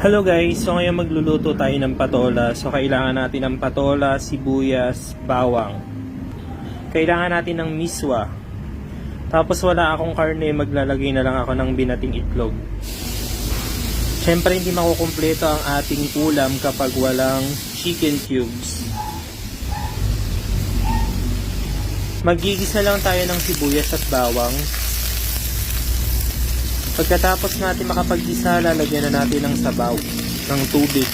Hello guys, so ngayon magluluto tayo ng patola. So kailangan natin ng patola, sibuyas, bawang. Kailangan natin ng miswa. Tapos wala akong karne, maglalagay na lang ako ng binating itlog. Siyempre hindi makukumpleto ang ating ulam kapag walang chicken cubes. Magigisa lang tayo ng sibuyas at bawang. Pagkatapos natin makapag-gisa, lalagyan na natin ng sabaw, ng tubig.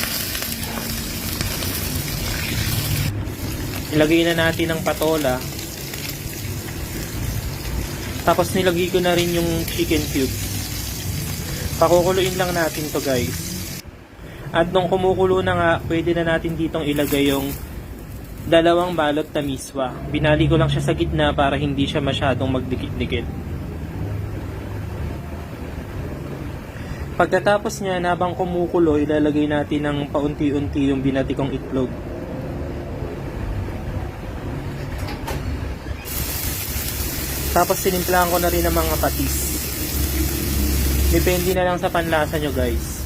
Ilagay na natin ng patola. Tapos nilagay ko na rin yung chicken cube. Pakukuluin lang natin to guys. At nung kumukulo na nga, pwede na natin ditong ilagay yung dalawang balot na miswa. Binali ko lang siya sa gitna para hindi siya masyadong magdikit-dikit. Pagkatapos niya, habang kumukulo, ilalagay natin ng paunti-unti yung binati kong itlog. Tapos sinimplahan ko na rin ng mga patis. Depende na lang sa panlasa nyo guys.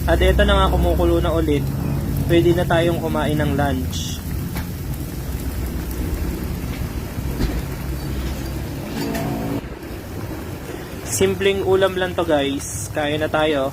At eto na nga, kumukulo na ulit. Pwede na tayong kumain ng lunch. Simpleng ulam lang to guys. Kain na tayo.